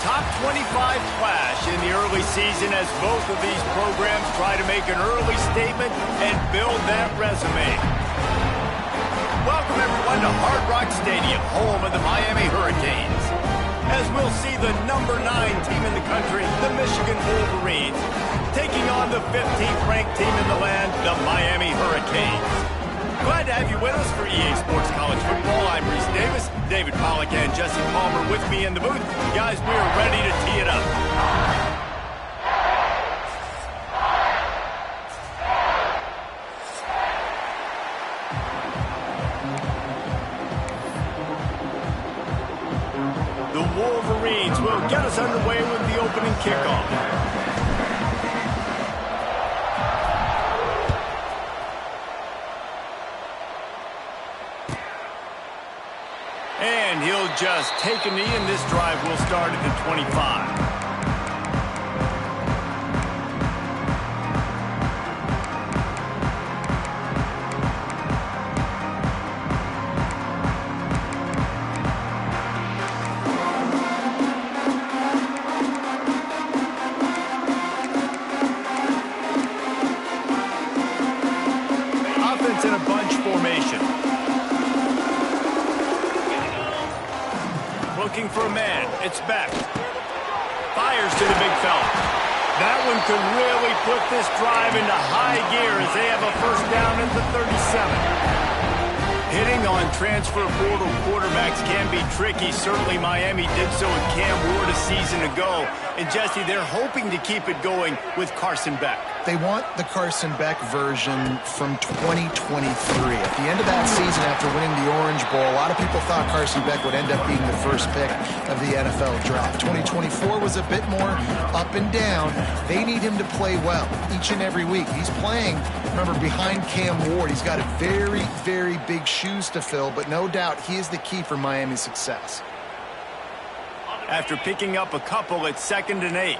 top 25 clash in the early season as both of these programs try to make an early statement and build that resume. Welcome, everyone, to Hard Rock Stadium, home of the Miami Hurricanes. As we'll see the number 9 team in the country, the Michigan Wolverines, taking on the 15th ranked team in the land, the Miami Hurricanes. Glad to have you with us for EA Sports College Football. I'm Reese Davis, David Pollack and Jesse Palmer with me in the booth. Guys, we are ready to tee it up. The Wolverines will get us underway with the opening kickoff. And he'll just take a knee, and this drive will start at the 25. Offense in a bunch formation. Looking for a man. It's Beck. Fires to the big fella. That one could really put this drive into high gear as they have a first down at the 37. Hitting on transfer portal quarterbacks can be tricky. Certainly Miami did so with Cam Ward a season ago. And Jesse, they're hoping to keep it going with Carson Beck. They want the Carson Beck version from 2023. At the end of that season, after winning the Orange Bowl, a lot of people thought Carson Beck would end up being the first pick of the NFL draft. 2024 was a bit more up and down. They need him to play well each and every week. He's playing, remember, behind Cam Ward. He's got a very, very big shoes to fill, but no doubt he is the key for Miami's success. After picking up a couple at 2nd and 8.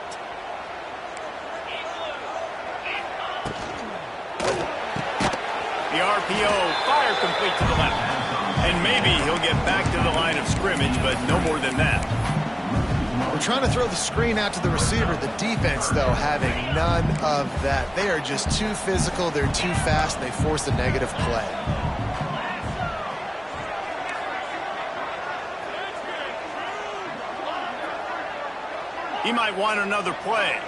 The RPO, fire complete to the left. And maybe he'll get back to the line of scrimmage, but no more than that. We're trying to throw the screen out to the receiver. The defense, though, having none of that. They are just too physical, they're too fast, and they force a negative play. He might want another play.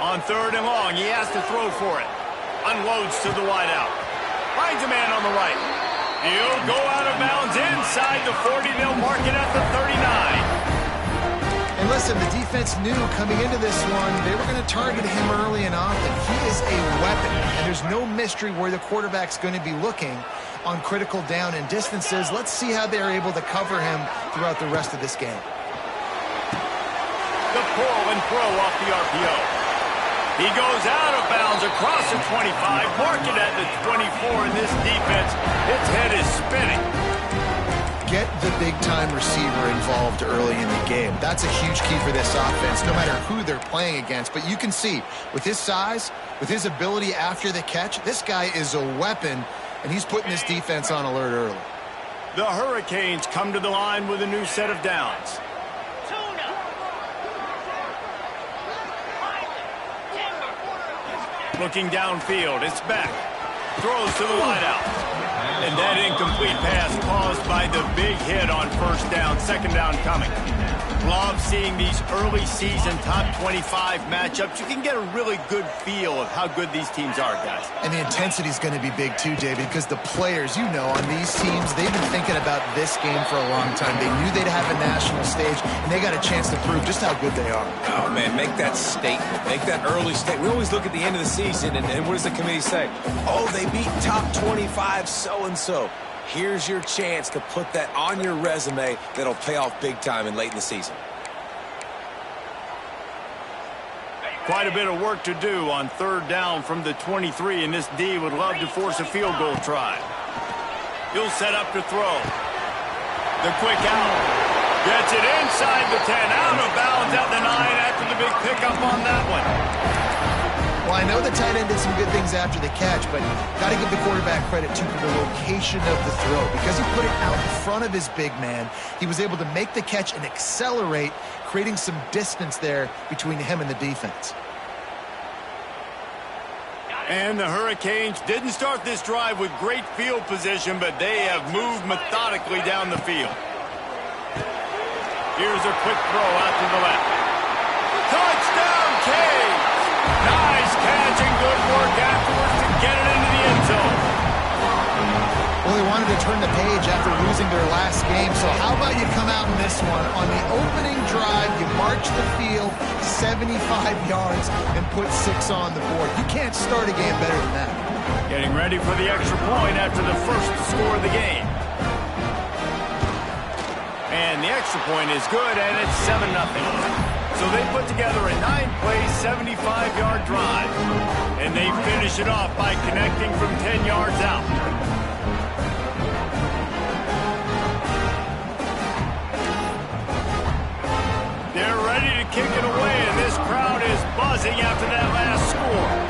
On 3rd and long, he has to throw for it. Unloads to the wideout. Finds a man on the right. He'll go out of bounds inside the 40. They'll mark it at the 39. And listen, the defense knew coming into this one, they were going to target him early and often. He is a weapon, and there's no mystery where the quarterback's going to be looking on critical down and distances. Let's see how they're able to cover him throughout the rest of this game. The pull and throw off the RPO. He goes out of bounds across the 25, mark it at the 24, and this defense, its head is spinning. Get the big-time receiver involved early in the game. That's a huge key for this offense, no matter who they're playing against. But you can see, with his size, with his ability after the catch, this guy is a weapon, and he's putting this defense on alert early. The Hurricanes come to the line with a new set of downs. Looking downfield, it's Beck. Throws to the wideout. And that incomplete pass caused by the big hit on 1st down, 2nd down coming. Love seeing these early season top 25 matchups. You can get a really good feel of how good these teams are, guys. And the intensity is going to be big too, David, because the players, you know, on these teams, they've been thinking about this game for a long time. They knew they'd have a national stage, and they got a chance to prove just how good they are. Oh, man, make that statement. Make that early statement. We always look at the end of the season, and what does the committee say? Oh, they beat top 25 so-and-so. Here's your chance to put that on your resume that'll pay off big time and late in the season. Quite a bit of work to do on 3rd down from the 23, and this D would love to force a field goal try. He'll set up to throw. The quick out. Gets it inside the 10, out of bounds at the 9 after the big pickup on that one. Well, I know the tight end did some good things after the catch, but got to give the quarterback credit, too, for the location of the throw. Because he put it out in front of his big man, he was able to make the catch and accelerate, creating some distance there between him and the defense. And the Hurricanes didn't start this drive with great field position, but they have moved methodically down the field. Here's a quick throw out to the left. Touchdown, Canes! Nice catch and good work afterwards to get it into the end zone. Well, they wanted to turn the page after losing their last game, so how about you come out in this one? On the opening drive, you march the field 75 yards and put 6 on the board. You can't start a game better than that. Getting ready for the extra point after the first score of the game. And the extra point is good, and it's 7-0. So they put together a 9-play, 75-yard drive. And they finish it off by connecting from 10 yards out. They're ready to kick it away, and this crowd is buzzing after that last score.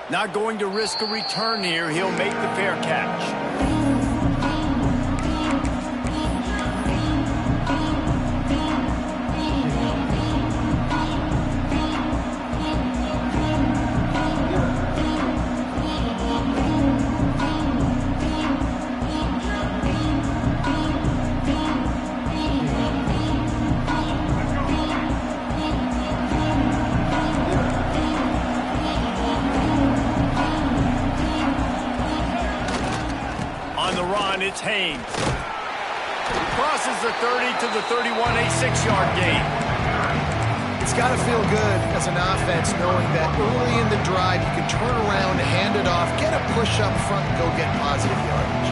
Not going to risk a return here. He'll make the fair catch. It's Haynes. Crosses the 30 to the 31, a 6-yard gain. It's got to feel good as an offense knowing that early in the drive you can turn around, hand it off, get a push up front, and go get positive yardage.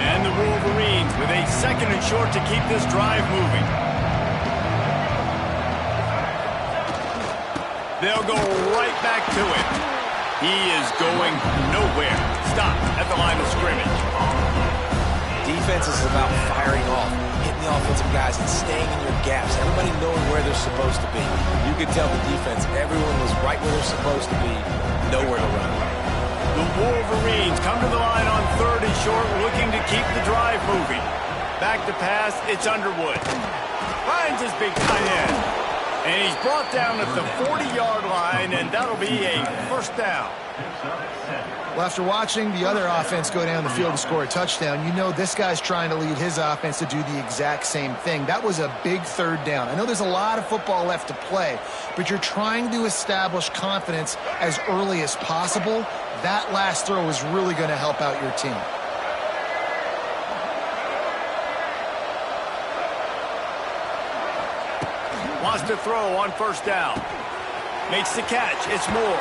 And the Wolverines with a 2nd and short to keep this drive moving. They'll go right back to it. He is going nowhere. Stop at the line of scrimmage. Defense is about firing off, hitting the offensive guys, and staying in your gaps. Everybody knowing where they're supposed to be. You could tell the defense, everyone was right where they're supposed to be, nowhere to run. The Wolverines come to the line on 3rd and short, looking to keep the drive moving. Back to pass, it's Underwood. Finds his big tight end. And he's brought down at the 40-yard line, and that'll be a 1st down. Well, after watching the other offense go down the field and score a touchdown, you know this guy's trying to lead his offense to do the exact same thing. That was a big 3rd down. I know there's a lot of football left to play, but you're trying to establish confidence as early as possible. That last throw is really going to help out your team. Wants to throw on 1st down. Makes the catch. It's Moore.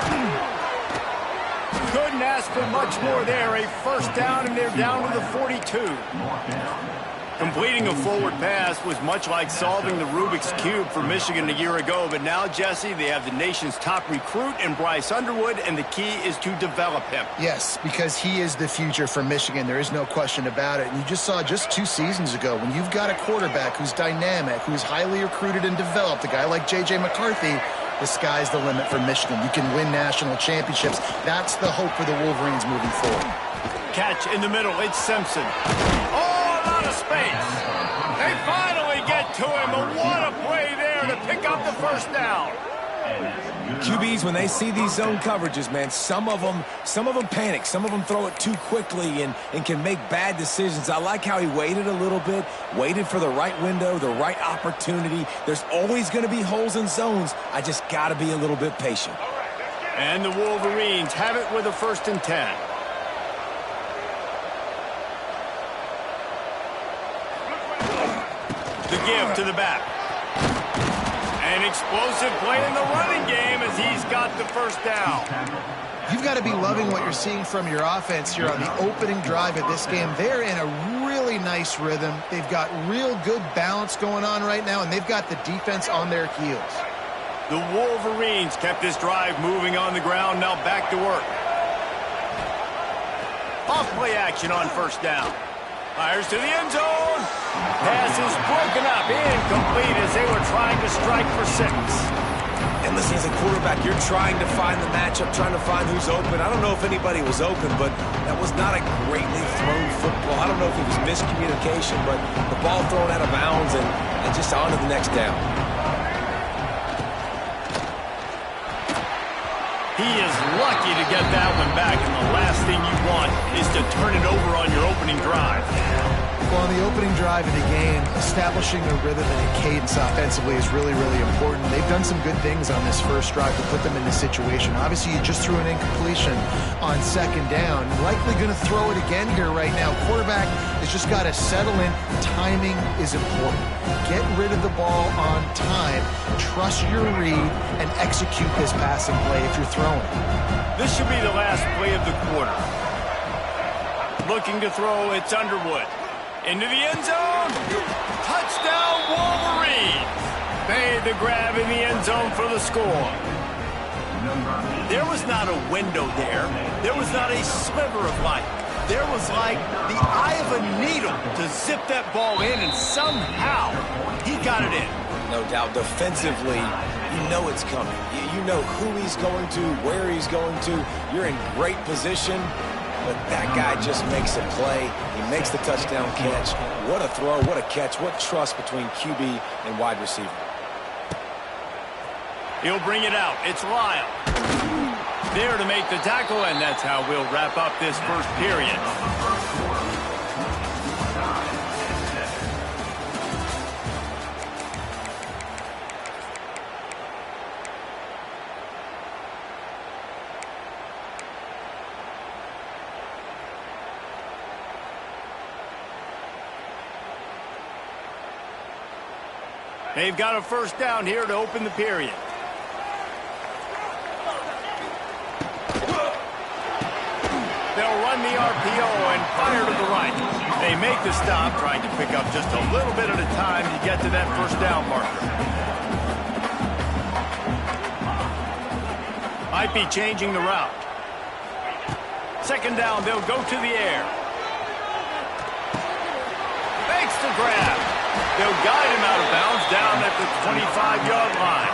Couldn't ask for much more there. A 1st down, and they're down to the 42. Completing a forward pass was much like solving the Rubik's Cube for Michigan a year ago. But now, Jesse, they have the nation's top recruit in Bryce Underwood, and the key is to develop him. Yes, because he is the future for Michigan. There is no question about it. And you just saw just 2 seasons ago, when you've got a quarterback who's dynamic, who's highly recruited and developed, a guy like J.J. McCarthy, the sky's the limit for Michigan. You can win national championships. That's the hope for the Wolverines moving forward. Catch in the middle. It's Simpson. Oh, a lot of space. They finally get to him. But what a play there to pick up the 1st down. QBs, when they see these zone coverages, man, some of them panic. Some of them throw it too quickly and can make bad decisions. I like how he waited a little bit, waited for the right window, the right opportunity. There's always going to be holes in zones. I just got to be a little bit patient. And the Wolverines have it with a 1st and 10. The give to the back. An explosive play in the running game as he's got the 1st down. You've got to be loving what you're seeing from your offense here on the opening drive of this game. They're in a really nice rhythm. They've got real good balance going on right now, and they've got the defense on their heels. The Wolverines kept this drive moving on the ground. Now back to work. Off-play action on first down. Fires to the end zone. Pass is broken up. Incomplete as they were trying to strike for 6. And listen, as a quarterback, you're trying to find the matchup, trying to find who's open. I don't know if anybody was open, but that was not a greatly thrown football. I don't know if it was miscommunication, but the ball thrown out of bounds and just on to the next down. He is lucky to get that one back, and the last thing you want is to turn it over on your opening drive. Well, on the opening drive of the game, establishing a rhythm and a cadence offensively is really, really important. They've done some good things on this first drive to put them in this situation. Obviously, you just threw an incompletion on second down. Likely going to throw it again here right now. Quarterback has just got to settle in. Timing is important. Get rid of the ball on time. Trust your read and execute this passing play if you're throwing. This should be the last play of the quarter. Looking to throw, it's Underwood. Into the end zone. Touchdown, Wolverines. Made the grab in the end zone for the score. There was not a window there. There was not a sliver of light. There was like the eye of a needle to zip that ball in, and somehow he got it in. No doubt, defensively, you know it's coming. You know who he's going to, where he's going to. You're in great position. But that guy just makes a play. He makes the touchdown catch. What a throw, what a catch, what trust between QB and wide receiver. He'll bring it out. It's Lyle. There to make the tackle, and that's how we'll wrap up this first period. They've got a first down here to open the period. They'll run the RPO and fire to the right. They make the stop, trying to pick up just a little bit at a time to get to that first down marker. Might be changing the route. Second down, they'll go to the air. Makes the grab. They'll guide him out of bounds down at the 25-yard line.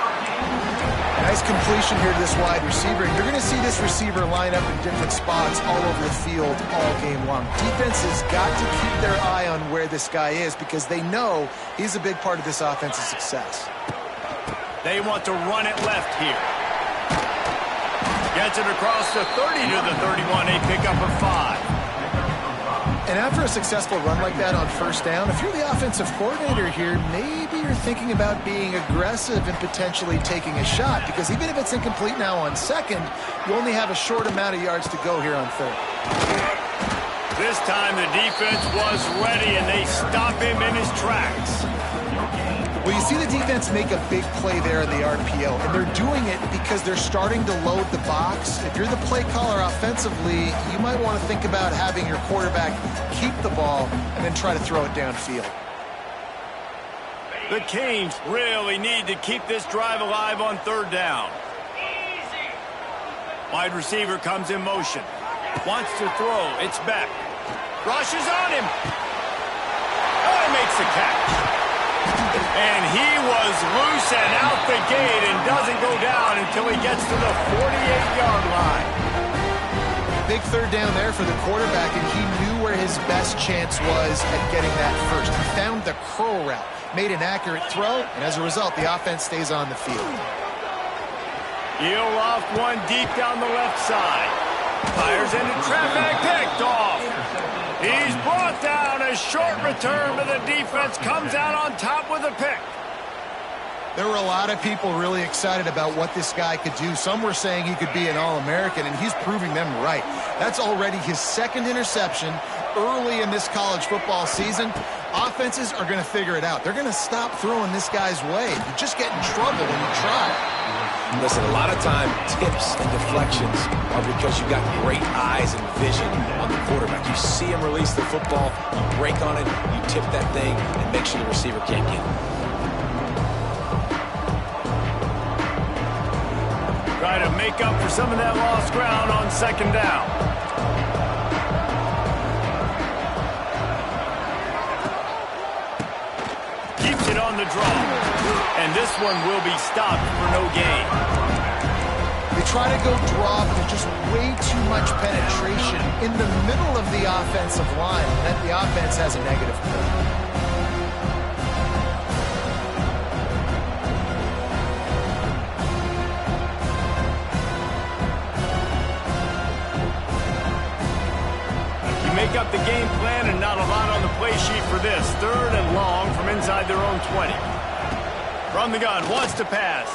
Nice completion here to this wide receiver. You're going to see this receiver line up in different spots all over the field all game long. Defense has got to keep their eye on where this guy is because they know he's a big part of this offense's success. They want to run it left here. Gets it across the 30 to the 31, a pickup of 5. And after a successful run like that on first down, if you're the offensive coordinator here, maybe you're thinking about being aggressive and potentially taking a shot, because even if it's incomplete now on second, you only have a short amount of yards to go here on third. This time the defense was ready, and they stop him in his tracks. Well, you see the defense make a big play there in the RPO, and they're doing it because they're starting to load the box. If you're the play caller offensively, you might want to think about having your quarterback keep the ball and then try to throw it downfield. The Canes really need to keep this drive alive on third down. Wide receiver comes in motion. Wants to throw. It's Beck. Rushes on him. Oh, he makes the catch. And he was loose and out the gate and doesn't go down until he gets to the 48-yard line. Big third down there for the quarterback, and he knew where his best chance was at getting that first. He found the curl route, made an accurate throw, and as a result, the offense stays on the field. He'll loft one deep down the left side. Fires into traffic, picked off. He's brought down. A short return, but the defense comes out on top with a pick. There were a lot of people really excited about what this guy could do. Some were saying he could be an All-American, and he's proving them right. That's already his second interception early in this college football season. Offenses are going to figure it out. They're going to stop throwing this guy's way. You just get in trouble when you try. Listen, a lot of time, tips and deflections are because you've got great eyes and vision on the quarterback. You see him release the football, you break on it, you tip that thing, and make sure the receiver can't get it. try to make up for some of that lost ground on second down. Keeps it on the draw. And this one will be stopped for no gain. They try to go draw, but there's just way too much penetration in the middle of the offensive line. And then the offense has a negative play. Make up the game plan and not a lot on the play sheet for this. 3rd and long from inside their own 20. From the gun, wants to pass.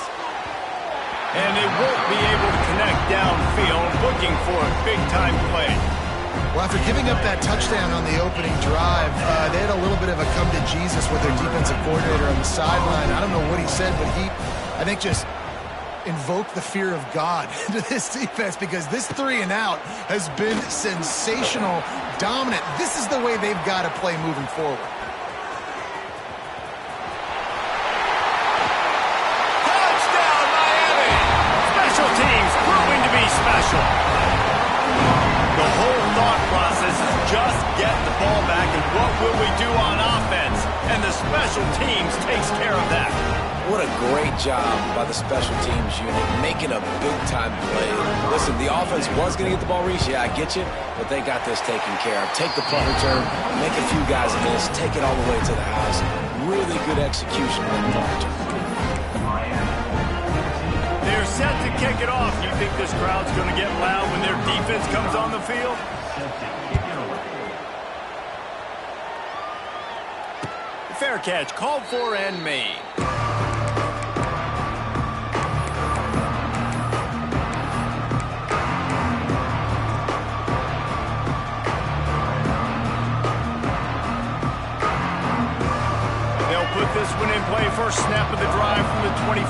And they won't be able to connect downfield, looking for a big-time play. Well, after giving up that touchdown on the opening drive, they had a little bit of a come to Jesus with their defensive coordinator on the sideline. I don't know what he said, but he, I think, just invoke the fear of God into this defense, because this 3 and out has been sensational, dominant. This is the way they've got to play moving forward. Touchdown, Miami! Special teams proving to be special. The whole thought process is just get the ball back and what will we do on offense? And the special teams takes care of that. What a great job by the special teams unit, making a big-time play. Listen, the offense was going to get the ball reached. Yeah, I get you, but they got this taken care of. Take the punt return, make a few guys miss, take it all the way to the house. Really good execution on the punt return. They're set to kick it off. You think this crowd's going to get loud when their defense comes on the field? Fair catch, called for and made. Put this one in play, first snap of the drive from the 25.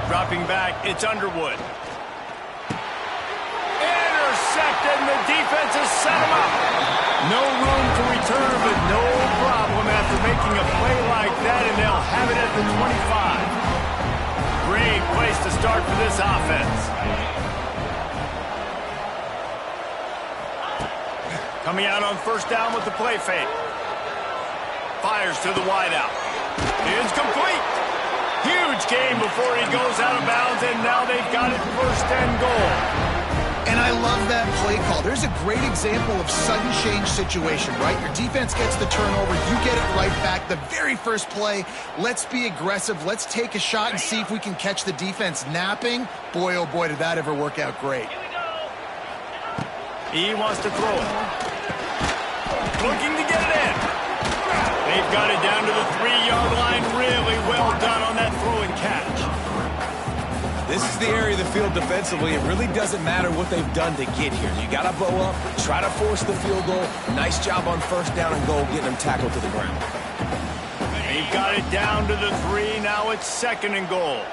Dropping back, it's Underwood. Intercepted, and the defense has set him up. No room to return, but no problem after making a play like that, and they'll have it at the 25. Great place to start for this offense. Coming out on first down with the play fake. Fires to the wideout. It's complete. Huge gain before he goes out of bounds, and now they've got it 1st and goal. And I love that play call. There's a great example of sudden change situation, right? Your defense gets the turnover, you get it right back. The very first play, let's be aggressive. Let's take a shot and see if we can catch the defense napping. Boy, oh boy, did that ever work out great. He wants to throw it. Looking to get it in. They've got it down to the 3-yard line. Really well done on that throw and catch. This is the area of the field defensively. It really doesn't matter what they've done to get here. You got to bow up, try to force the field goal. Nice job on first down and goal, getting them tackled to the ground. They've got it down to the 3. Now it's 2nd and goal.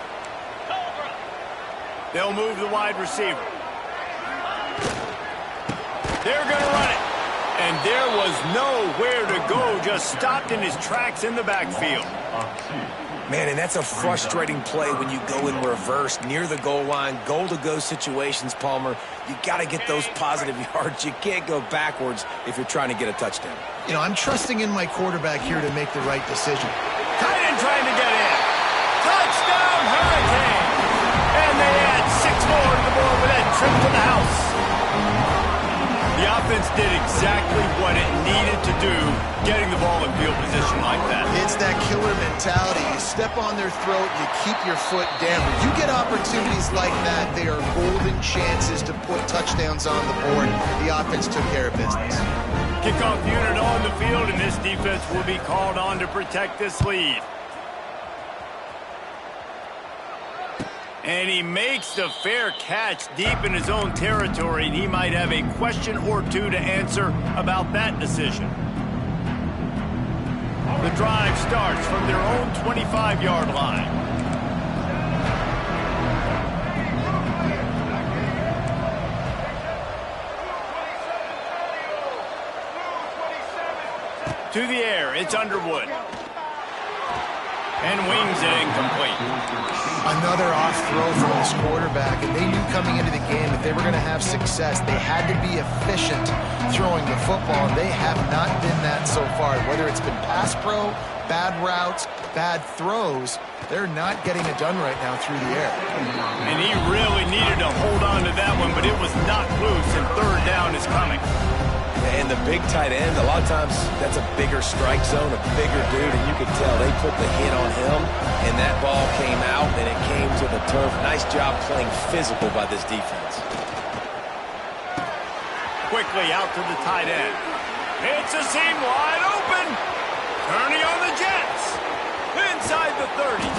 They'll move the wide receiver. They're going to run it. And there was nowhere to go, just stopped in his tracks in the backfield. Man, and that's a frustrating play when you go in reverse near the goal line, goal-to-go situations, Palmer. You got to get those positive yards. You can't go backwards if you're trying to get a touchdown. You know, I'm trusting in my quarterback here to make the right decision. Tight end trying to get in. Touchdown, Hurricane! And they add 6 more to the board with that trip to the house. The offense did exactly what it needed to do, getting the ball in field position like that. It's that killer mentality. You step on their throat, you keep your foot down. When you get opportunities like that, they are golden chances to put touchdowns on the board. The offense took care of business. Kickoff unit on the field, and this defense will be called on to protect this lead. And he makes the fair catch deep in his own territory, and he might have a question or two to answer about that decision. The drive starts from their own 25-yard line. To the air, it's Underwood. And wings it incomplete. Another off throw from this quarterback, and they knew coming into the game if they were going to have success, they had to be efficient throwing the football, and they have not been that so far. Whether it's been pass pro, bad routes, bad throws, they're not getting it done right now through the air. And he really needed to hold on to that one, but it was knocked loose, and third down is coming. And the big tight end, a lot of times that's a bigger strike zone, a bigger dude, and you could tell they put the hit on him, and that ball came out, and it came to the turf. Nice job playing physical by this defense. Quickly out to the tight end. It's a seam wide open. Turning on the Jets. Inside the 30.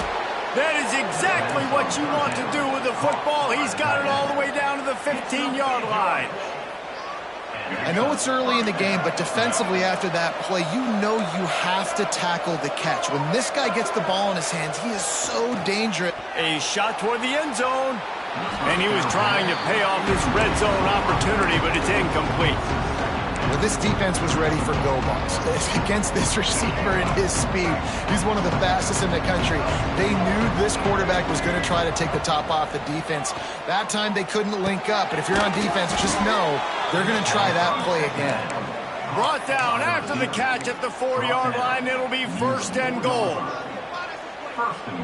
That is exactly what you want to do with the football. He's got it all the way down to the 15-yard line. I know it's early in the game, but defensively after that play, you know you have to tackle the catch. When this guy gets the ball in his hands, he is so dangerous. A shot toward the end zone. And he was trying to pay off this red zone opportunity, but it's incomplete. Well, this defense was ready for go balls. Against this receiver and his speed, he's one of the fastest in the country. They knew this quarterback was going to try to take the top off the defense. That time they couldn't link up, but if you're on defense, just know they're going to try that play again. Brought down after the catch at the 4-yard line. It'll be first and goal.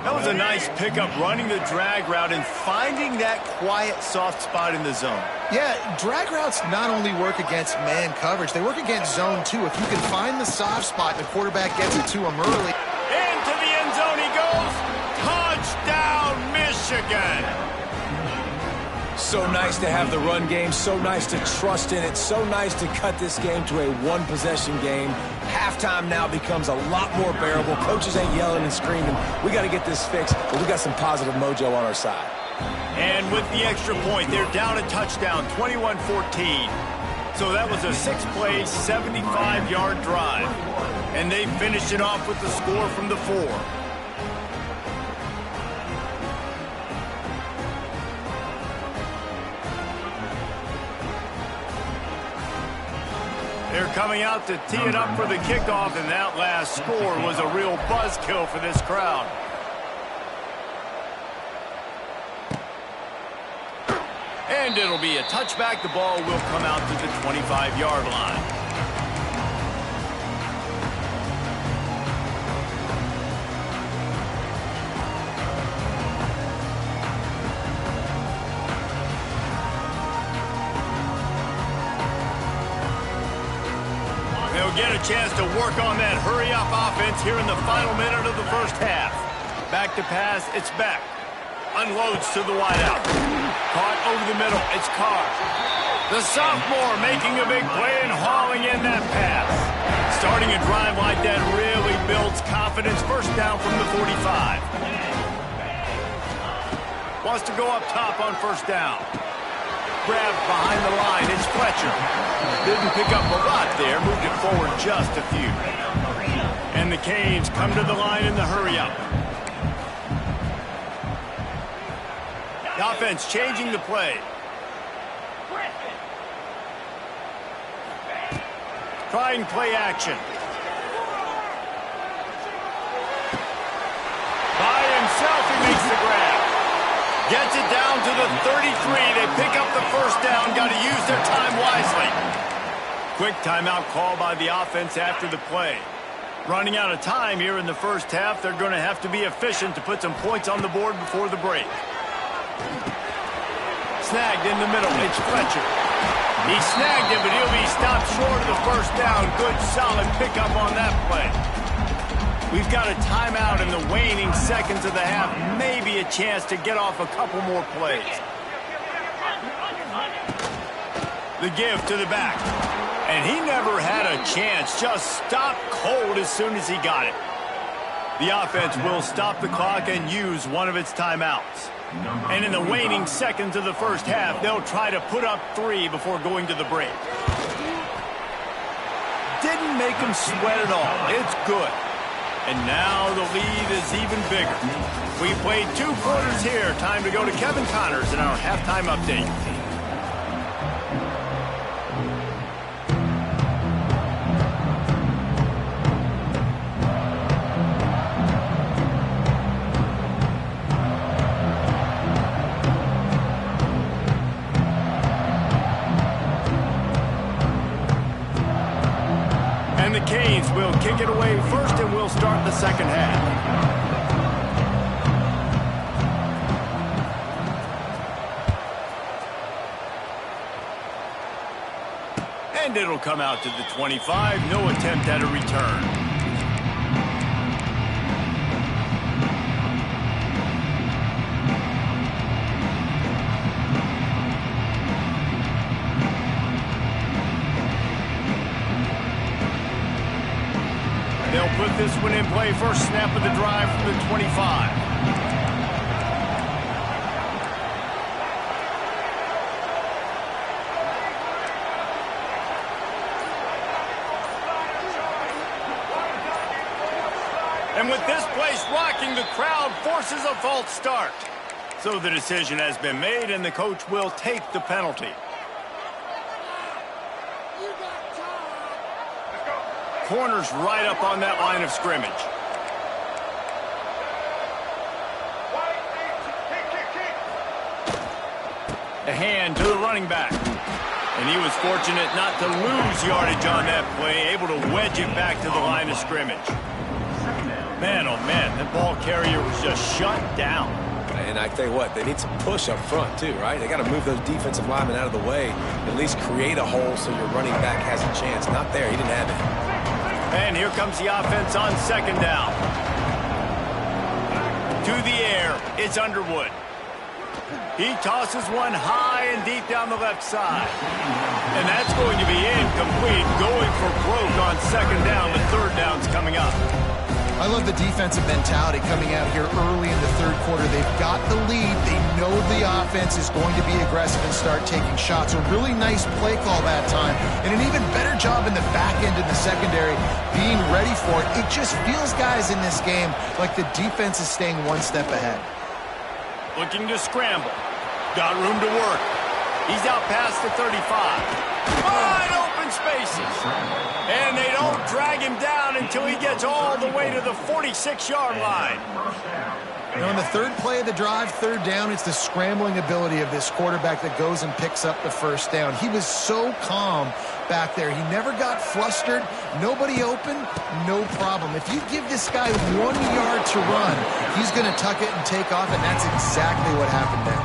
That was a nice pickup, running the drag route and finding that quiet, soft spot in the zone. Yeah, drag routes not only work against man coverage, they work against zone too. If you can find the soft spot, the quarterback gets it to him early. Into the end zone he goes. Touchdown, Michigan. So nice to have the run game, so nice to trust in it, so nice to cut this game to a one-possession game. Halftime now becomes a lot more bearable. Coaches ain't yelling and screaming. We got to get this fixed, but we got some positive mojo on our side. And with the extra point, they're down a touchdown, 21-14. So that was a 6-play, 75-yard drive. And they finished it off with the score from the 4. They're coming out to tee it up for the kickoff, and that last score was a real buzzkill for this crowd. And it'll be a touchback. The ball will come out to the 25-yard line. They'll get a chance to work on that hurry-up offense here in the final minute of the first half. Back to pass, it's Beck. Unloads to the wideout. Caught over the middle, it's Carr. The sophomore making a big play and hauling in that pass. Starting a drive like that really builds confidence. First down from the 45. Wants to go up top on first down. Grab behind the line, it's Fletcher. Didn't pick up a lot there, moved it forward just a few. And the Canes come to the line in the hurry-up. The offense changing the play. Try and play action. By himself, he makes the grab. Gets it down to the 33. They pick up the first down. Got to use their time wisely. Quick timeout call by the offense after the play. Running out of time here in the first half. They're going to have to be efficient to put some points on the board before the break. Snagged in the middle. It's Fletcher. He snagged it, but he'll be stopped short of the first down. Good, solid pickup on that play. We've got a timeout in the waning seconds of the half. Maybe a chance to get off a couple more plays. The give to the back. And he never had a chance. Just stopped cold as soon as he got it. The offense will stop the clock and use one of its timeouts. And in the waning seconds of the first half, they'll try to put up 3 before going to the break. Didn't make him sweat at all. It's good. And now the lead is even bigger. We played 2 quarters here. Time to go to Kevin Connors in our halftime update. take it away first, and we'll start the second half. And it'll come out to the 25. No attempt at a return. They'll put this one in play. First snap of the drive from the 25. And with this place rocking, the crowd forces a false start. So the decision has been made, and the coach will take the penalty. Corner's right up on that line of scrimmage. A hand to the running back. And he was fortunate not to lose yardage on that play, able to wedge it back to the line of scrimmage. Man, oh man, that ball carrier was just shut down. And I tell you what, they need some push up front too, right? They got to move those defensive linemen out of the way, at least create a hole so your running back has a chance. Not there, he didn't have it. And here comes the offense on second down. To the air, it's Underwood. He tosses one high and deep down the left side. And that's going to be incomplete, going for broke on second down. The third down's coming up. I love the defensive mentality coming out here early in the third quarter. They've got the lead. They know the offense is going to be aggressive and start taking shots. A really nice play call that time, and an even better job in the back end of the secondary being ready for it. It just feels, guys, in this game like the defense is staying one step ahead. Looking to scramble. Got room to work. He's out past the 35. Wide open spaces. And they don't drag him down until he gets all the way to the 46-yard line. You know, in the third play of the drive, third down, it's the scrambling ability of this quarterback that goes and picks up the first down. He was so calm back there. He never got flustered. Nobody open, no problem. If you give this guy 1 yard to run, he's going to tuck it and take off, and that's exactly what happened there.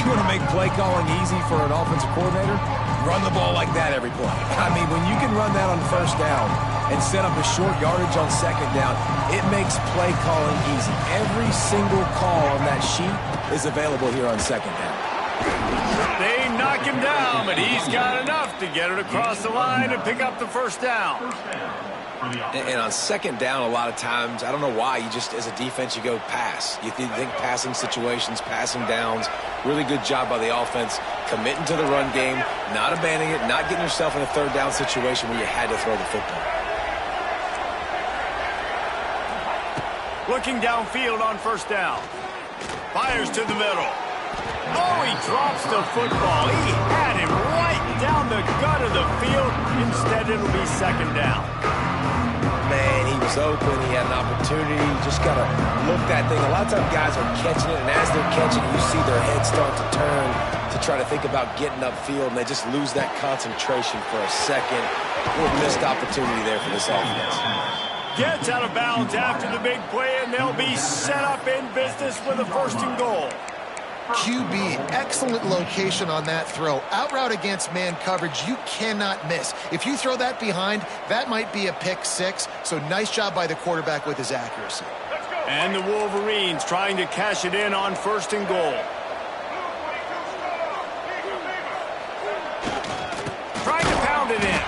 You want to make play calling easy for an offensive coordinator? Run the ball like that every play. I mean, when you can run that on first down and set up a short yardage on second down, it makes play calling easy. Every single call on that sheet is available here on second down. They knock him down, but he's got enough to get it across the line and pick up the first down. And on second down, a lot of times, I don't know why, you just, as a defense, you go pass. You think passing situations, passing downs. Really good job by the offense, committing to the run game, not abandoning it, not getting yourself in a third down situation where you had to throw the football. Looking downfield on first down. Fires to the middle. Oh, he drops the football. He had him right down the gut of the field. Instead, it'll be second down. Man, he was open. He had an opportunity. You just got to look that thing. A lot of times guys are catching it, and as they're catching it, you see their heads start to turn to try to think about getting upfield, and they just lose that concentration for a second. Little missed opportunity there for this offense. Gets out of bounds after the big play, and they'll be set up in business with a first and goal. QB, excellent location on that throw. Out route against man coverage, you cannot miss. If you throw that behind, that might be a pick six. So nice job by the quarterback with his accuracy. And the Wolverines trying to cash it in on first and goal. Trying to pound it in.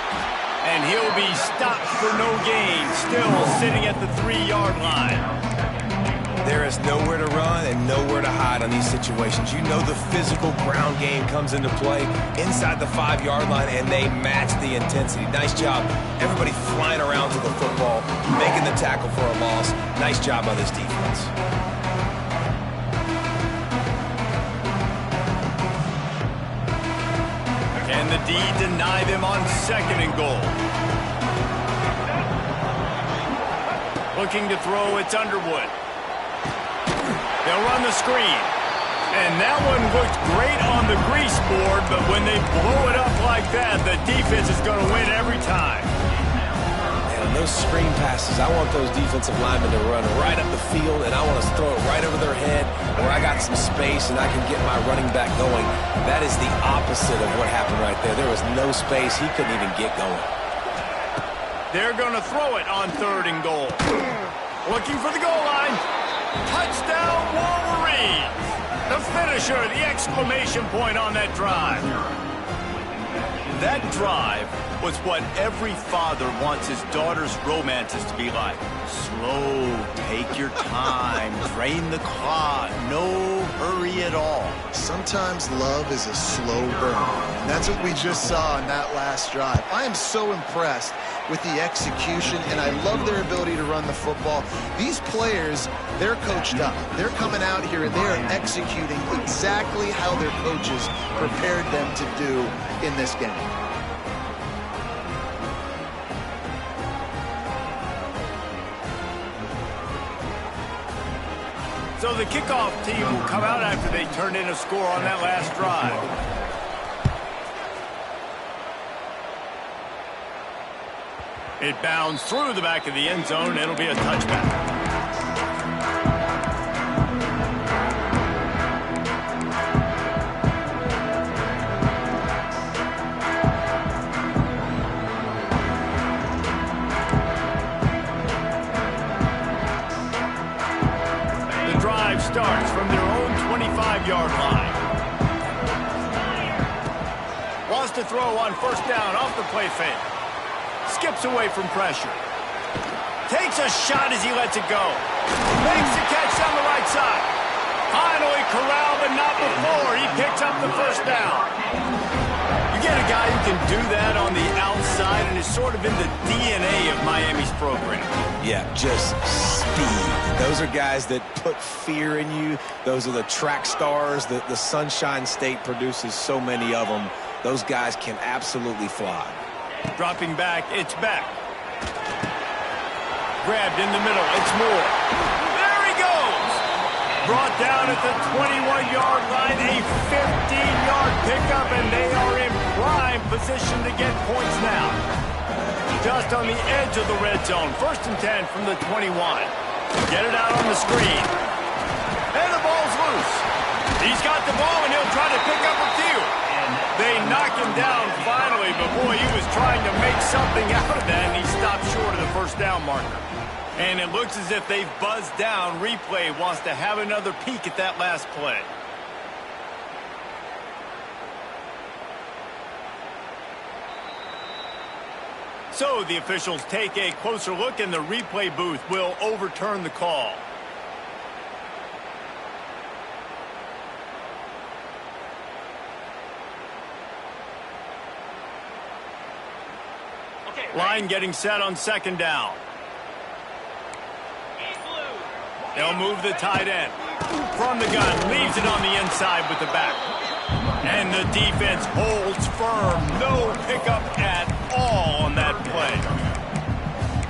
And he'll be stopped for no gain. Still sitting at the 3-yard line. There is nowhere to run and nowhere to hide on these situations. You know the physical ground game comes into play inside the 5-yard line, and they match the intensity. Nice job. Everybody flying around to the football, making the tackle for a loss. Nice job by this defense. Can the D deny them on second and goal? Looking to throw, it's Underwood. They'll run the screen. And that one looked great on the grease board, but when they blow it up like that, the defense is going to win every time. And on those screen passes, I want those defensive linemen to run right up the field, and I want to throw it right over their head where I got some space and I can get my running back going. That is the opposite of what happened right there. There was no space. He couldn't even get going. They're going to throw it on 3rd and goal. Looking for the goal line. Touchdown, Wolverines! The finisher, the exclamation point on that drive. That drive was what every father wants his daughter's romances to be like. Slow, take your time, drain the clock, no hurry at all. Sometimes love is a slow burn, and that's what we just saw in that last drive. I am so impressed with the execution, and I love their ability to run the football. These players, they're coached up. They're coming out here, and they are executing exactly how their coaches prepared them to do in this game. So the kickoff team will come out after they turned in a score on that last drive. It bounds through the back of the end zone. It'll be a touchback. Starts from their own 25-yard line. Wants to throw on 1st down off the play fake. Skips away from pressure. Takes a shot as he lets it go. Makes the catch down the right side. Finally corralled, but not before. He picks up the 1st down. You get a guy who can do that on the outside and is sort of in the DNA of Miami's program. Yeah, just speed. Those are guys that put fear in you. Those are the track stars. The Sunshine State produces so many of them. Those guys can absolutely fly. Dropping back, it's back. Grabbed in the middle, it's Moore. There he goes! Brought down at the 21-yard line, a 15-yard pickup, and they are in prime position to get points now. Just on the edge of the red zone. 1st and 10 from the 21. Get it out on the screen. And the ball's loose. He's got the ball, and he'll try to pick up a few. They knock him down finally, but boy, he was trying to make something out of that, and he stopped short of the 1st down marker. And it looks as if they've buzzed down. Replay wants to have another peek at that last play. So the officials take a closer look, and the replay booth will overturn the call. Line getting set on 2nd down. They'll move the tight end. From the gun, leaves it on the inside with the back. And the defense holds firm. No pickup at all on that play.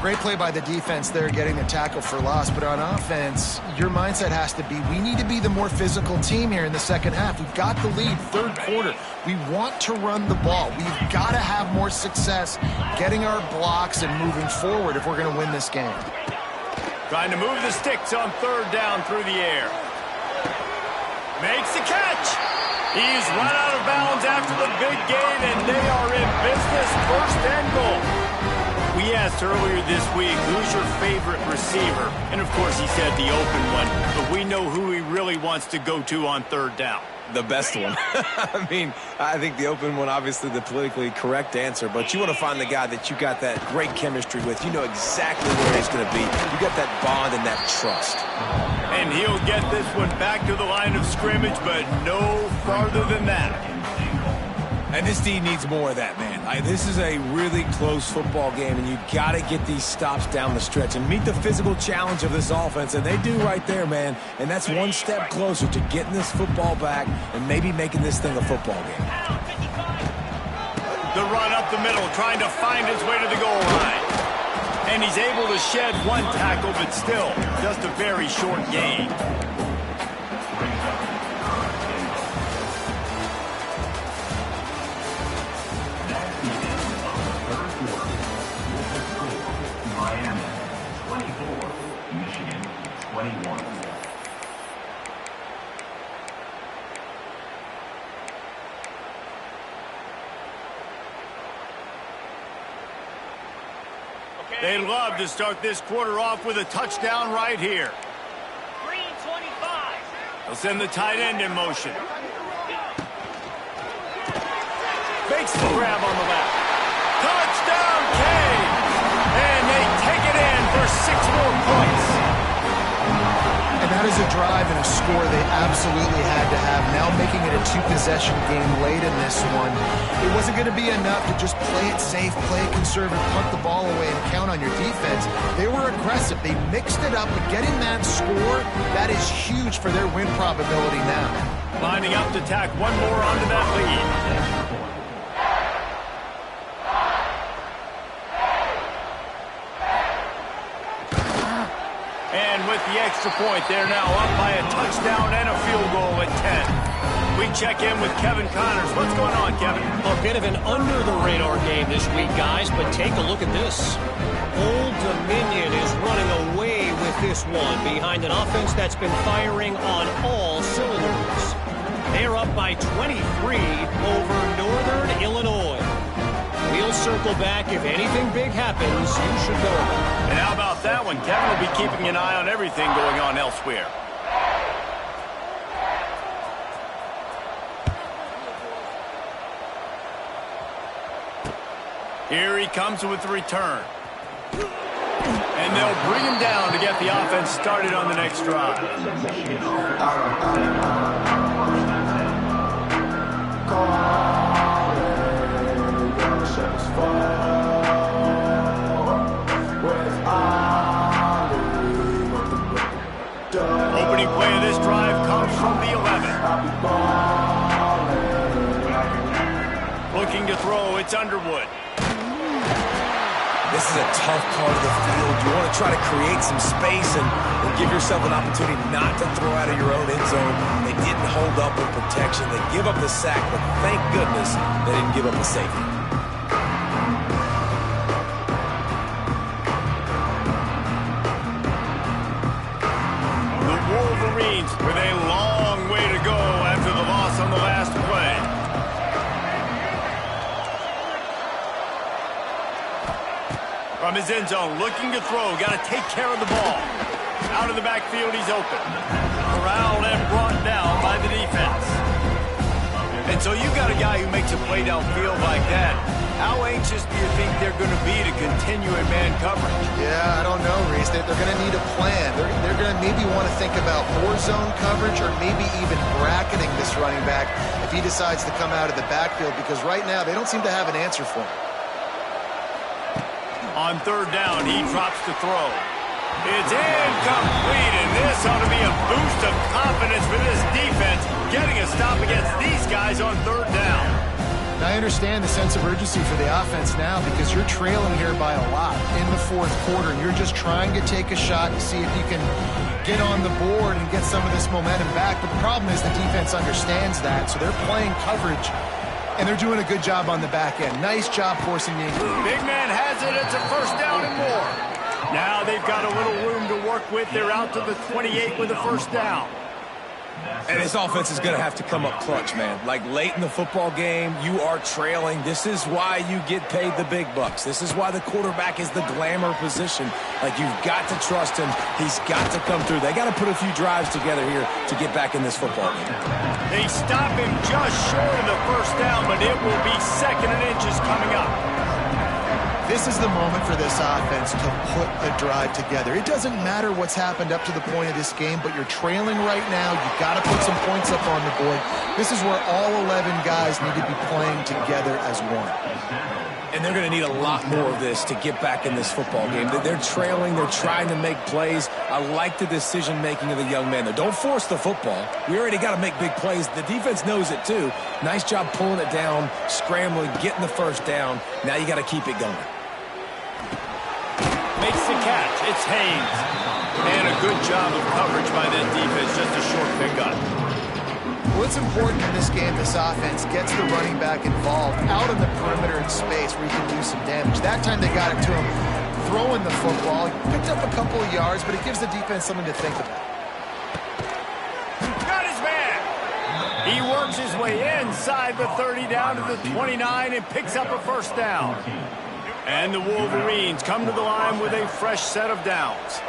Great play by the defense there, getting the tackle for loss. But on offense, your mindset has to be, we need to be the more physical team here in the 2nd half. We've got the lead, 3rd quarter. We want to run the ball. We've got to have more success getting our blocks and moving forward if we're going to win this game. Trying to move the sticks on 3rd down through the air. Makes the catch. He's run out of bounds after the big gain, and they are in business. 1st and goal. We asked earlier this week, who's your favorite receiver? And, of course, he said the open one. But we know who he really wants to go to on 3rd down. The best one. I mean, I think the open one, obviously the politically correct answer, but you want to find the guy that you got that great chemistry with. You know exactly where he's going to be. You got that bond and that trust. And he'll get this one back to the line of scrimmage, but no farther than that. And this team needs more of that, man. This is a really close football game, and you got to get these stops down the stretch and meet the physical challenge of this offense, and they do right there, man. And that's one step closer to getting this football back and maybe making this thing a football game. The run up the middle, trying to find his way to the goal line. And he's able to shed one tackle, but still, just a very short gain. 21. They love to start this quarter off with a touchdown right here. Green 25. They'll send the tight end in motion. Makes the grab on the left. Touchdown, Cade! And they take it in for 6 more points. And that is a drive and a score they absolutely had to have. Now making it a 2-possession game late in this one. It wasn't going to be enough to just play it safe, play it conservative, punt the ball away, and count on your defense. They were aggressive. They mixed it up, but getting that score, that is huge for their win probability now. Lining up to tack one more onto that lead. And with the extra point, they're now up by a touchdown and a field goal at 10. We check in with Kevin Connors. What's going on, Kevin? A bit of an under-the-radar game this week, guys, but take a look at this. Old Dominion is running away with this one behind an offense that's been firing on all cylinders. They're up by 23 over Northern Illinois. We'll circle back. If anything big happens, you should know about it. And how about that one? Kevin will be keeping an eye on everything going on elsewhere. Here he comes with the return. And they'll bring him down to get the offense started on the next drive. Opening play of this drive comes from the 11. Looking to throw, it's Underwood. This is a tough part of the field. You want to try to create some space and give yourself an opportunity not to throw out of your own end zone. They didn't hold up with protection. They give up the sack, but thank goodness they didn't give up the safety. The Wolverines with a long way to go after the loss on the last play. From his end zone, looking to throw. Got to take care of the ball. Out of the backfield, he's open. Corralled and brought down by the defense. And so you got a guy who makes a play downfield like that. How anxious do you think they're going to be to continue in man coverage? Yeah, I don't know, Reese. They're going to need a plan. They're going to maybe want to think about more zone coverage or maybe even bracketing this running back if he decides to come out of the backfield, because right now they don't seem to have an answer for him. On third down, he drops to throw. It's incomplete, and this ought to be a boost of confidence for this defense, getting a stop against these guys on third down. Now, I understand the sense of urgency for the offense now because you're trailing here by a lot in the fourth quarter, and you're just trying to take a shot to see if you can get on the board and get some of this momentum back. But the problem is the defense understands that, so they're playing coverage, and they're doing a good job on the back end. Nice job forcing the injury. Big man has it. It's a first down and more. Now they've got a little room to work with. They're out to the 28 with a first down. And this offense is going to have to come up clutch, man. Like late in the football game, you are trailing. This is why you get paid the big bucks. This is why the quarterback is the glamour position. Like, you've got to trust him. He's got to come through. They got to put a few drives together here to get back in this football game. They stop him just short of the first down, but it will be second and inches coming up. This is the moment for this offense to put the drive together. It doesn't matter what's happened up to the point of this game, but you're trailing right now. You've got to put some points up on the board. This is where all 11 guys need to be playing together as one. And they're going to need a lot more of this to get back in this football game. They're trailing. They're trying to make plays. I like the decision-making of the young man there. Don't force the football. We already got to make big plays. The defense knows it, too. Nice job pulling it down, scrambling, getting the first down. Now you got to keep it going. Makes the catch. It's Haynes. And a good job of coverage by that defense. Just a short pickup. What's important in this game, this offense gets the running back involved out on the perimeter in space where he can do some damage. That time they got it to him throwing the football. He picked up a couple of yards, but it gives the defense something to think about. Got his man. He works his way inside the 30 down to the 29 and picks up a first down. And the Wolverines come to the line with a fresh set of downs.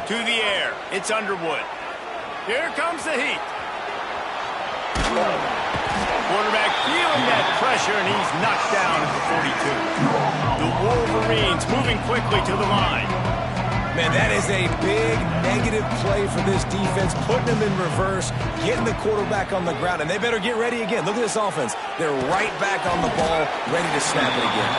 To the air, it's Underwood. Here comes the heat. Quarterback feeling that pressure, and he's knocked down at the 42. The Wolverines moving quickly to the line. Man, that is a big negative play for this defense, putting them in reverse, getting the quarterback on the ground, and they better get ready again. Look at this offense. They're right back on the ball, ready to snap it again.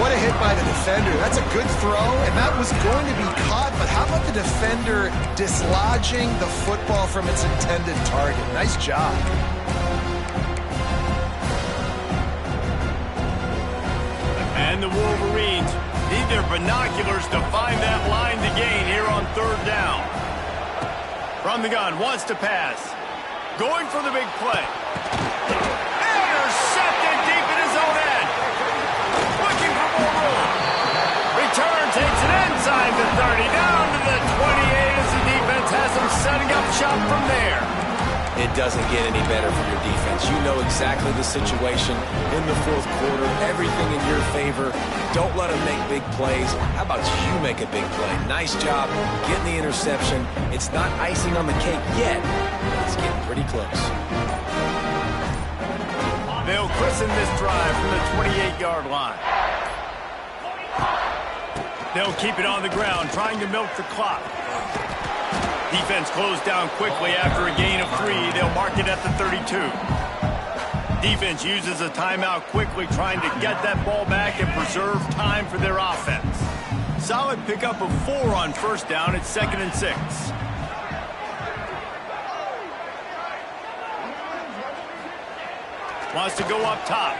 What a hit by the defender. That's a good throw, and that was going to be caught, but how about the defender dislodging the football from its intended target? Nice job. And the Wolverines need their binoculars to find that line to gain here on third down. From the gun, wants to pass. Going for the big play. Intercepted deep in his own end. Looking for more room. Return takes it inside the 30, down to the 28 as the defense has them setting up shop from there. It doesn't get any better for your defense. You know exactly the situation in the fourth quarter. Everything in your favor. Don't let them make big plays. How about you make a big play? Nice job getting the interception. It's not icing on the cake yet, but it's getting pretty close. They'll christen this drive from the 28-yard line. They'll keep it on the ground, trying to milk the clock. Defense closed down quickly after a gain of 3. They'll mark it at the 32. Defense uses a timeout quickly, trying to get that ball back and preserve time for their offense. Solid pickup of 4 on first down. It's 2nd and 6. Wants to go up top.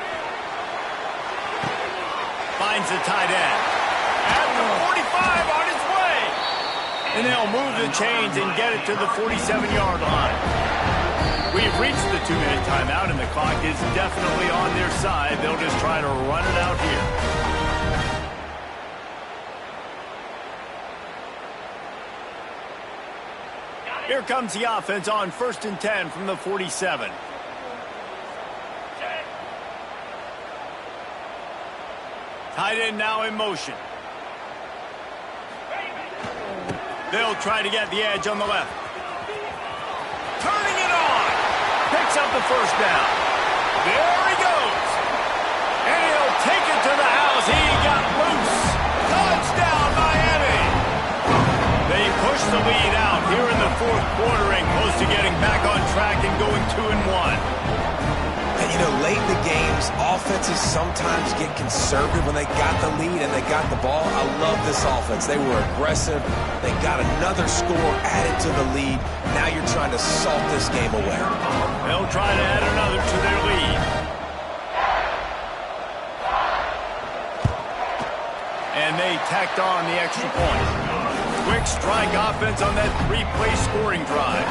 Finds the tight end. At the 45 on his way. And they'll move the chains and get it to the 47-yard line. We've reached the 2-minute timeout, and the clock is definitely on their side. They'll just try to run it out here. Here comes the offense on 1st and 10 from the 47. Tight end now in motion. They'll try to get the edge on the left. Turning it on. Picks up the first down. There he goes. And he'll take it to the house. He got loose. Touchdown, Miami. They push the lead out here in the fourth quarter and close to getting back on track and going 2-1. And you know, late in the games, offenses sometimes get conservative when they got the lead and they got the ball. I love this offense. They were aggressive. They got another score added to the lead. Now you're trying to salt this game away. They'll try to add another to their lead. And they tacked on the extra point. Quick strike offense on that 3-play scoring drive.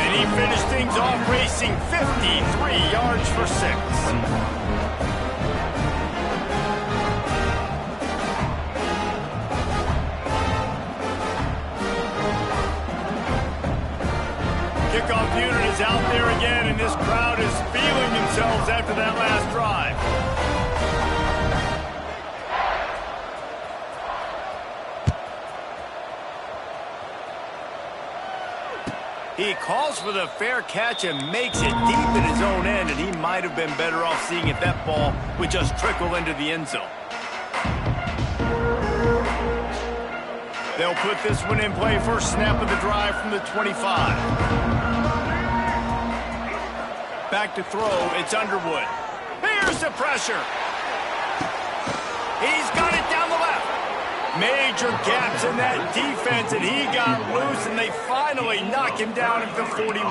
And he finished things off racing 53 yards for 6. Kickoff unit is out there again, and this crowd is feeling themselves after that last drive. He calls for the fair catch and makes it deep in his own end, and he might have been better off seeing if that ball would just trickle into the end zone. They'll put this one in play. First snap of the drive from the 25. Back to throw. It's Underwood. Here's the pressure. He's got it down the left. Major gaps in that defense, and he got loose, and they finally knock him down at the 41.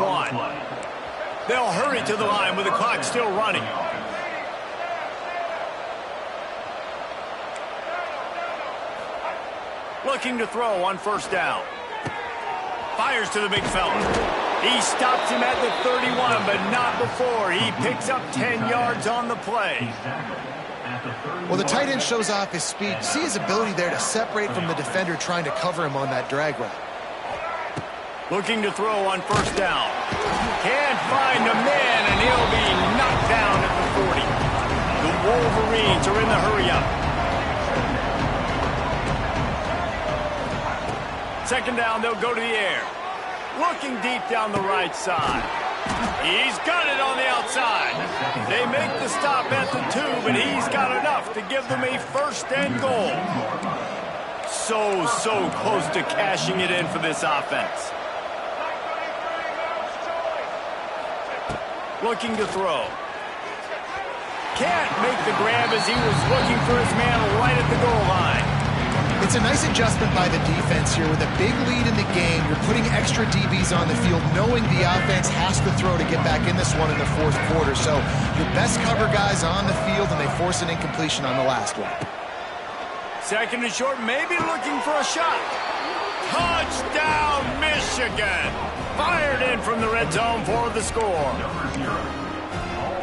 They'll hurry to the line with the clock still running. Looking to throw on first down. Fires to the big fella. He stops him at the 31, but not before. He picks up 10 yards on the play. Well, the tight end shows off his speed. See his ability there to separate from the defender trying to cover him on that drag route. Looking to throw on first down. Can't find a man, and he'll be knocked down at the 40. The Wolverines are in the hurry-up. Second down, they'll go to the air. Looking deep down the right side. He's got it on the outside. They make the stop at the 2, but he's got enough to give them a first and goal. So close to cashing it in for this offense. Looking to throw. Can't make the grab as he was looking for his man right at the goal line. It's a nice adjustment by the defense here. With a big lead in the game, you're putting extra DBs on the field, knowing the offense has to throw to get back in this one in the fourth quarter. So your best cover guys on the field, and they force an incompletion on the last one. Second and short, maybe looking for a shot. Touchdown, Michigan! Fired in from the red zone for the score.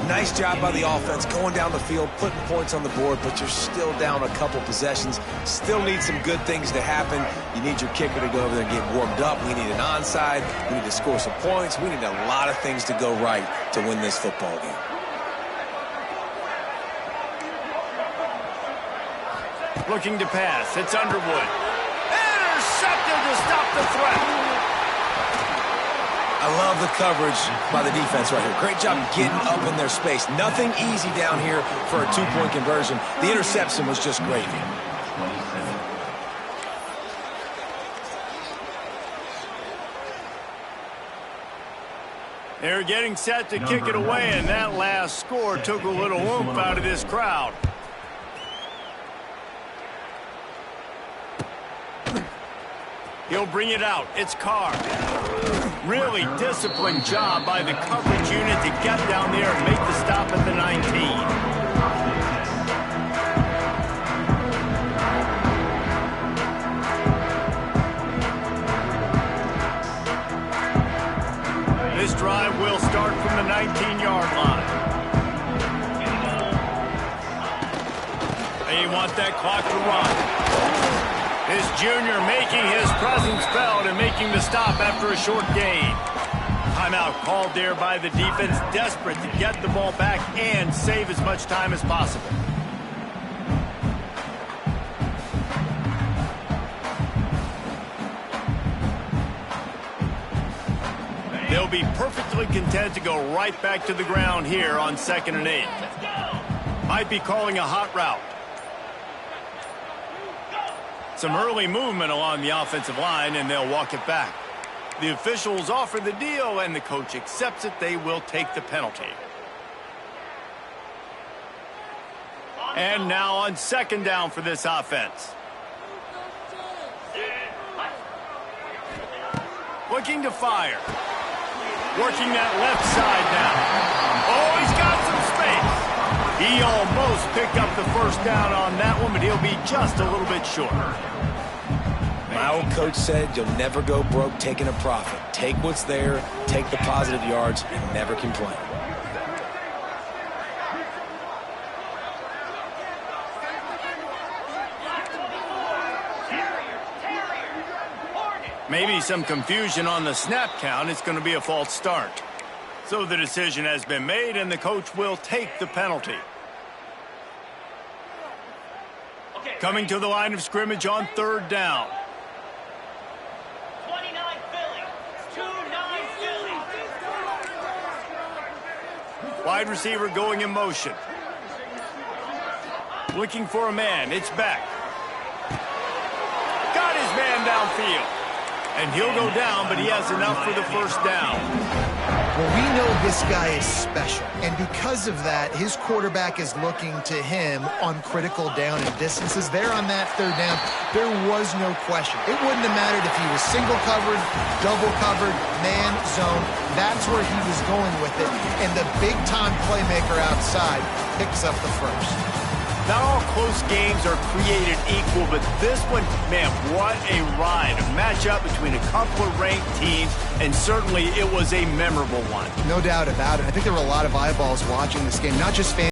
Nice job by the offense going down the field, putting points on the board, but you're still down a couple possessions. Still need some good things to happen. You need your kicker to go over there and get warmed up. We need an onside. We need to score some points. We need a lot of things to go right to win this football game. Looking to pass. It's Underwood. Intercepted to stop the threat. I love the coverage by the defense right here. Great job getting up in their space. Nothing easy down here for a two-point conversion. The interception was just great. They're getting set to kick it away, and that last score took a little oomph out of this crowd. He'll bring it out. It's Carr. Really disciplined job by the coverage unit to get down there and make the stop at the 19. This drive will start from the 19-yard line. They want that clock to run. This junior making his presence felt and making the stop after a short gain. Timeout called there by the defense, desperate to get the ball back and save as much time as possible. They'll be perfectly content to go right back to the ground here on 2nd and 8. Might be calling a hot route. Some early movement along the offensive line, and they'll walk it back. The officials offer the deal, and the coach accepts it. They will take the penalty. And now on 2nd down for this offense. Looking to fire. Working that left side now. Oh, he's got some space. He almost picked up the first down on that one, but he'll be just a little bit short. My old coach said you'll never go broke taking a profit. Take what's there, take the positive yards, and never complain. Maybe some confusion on the snap count. It's going to be a false start. So the decision has been made, and the coach will take the penalty. Coming to the line of scrimmage on 3rd down. 29 Philly. 2-9 Philly. Wide receiver going in motion. Looking for a man. It's back. Got his man downfield. And he'll go down, but he has enough for the first down. Well, we know this guy is special, and because of that, his quarterback is looking to him on critical down and distances. There on that 3rd down, there was no question. It wouldn't have mattered if he was single covered, double covered, man, zone. That's where he was going with it, and the big-time playmaker outside picks up the first. Not all close games are created equal, but this one, man, what a ride. A matchup between a couple of ranked teams, and certainly it was a memorable one. No doubt about it. I think there were a lot of eyeballs watching this game, not just fans.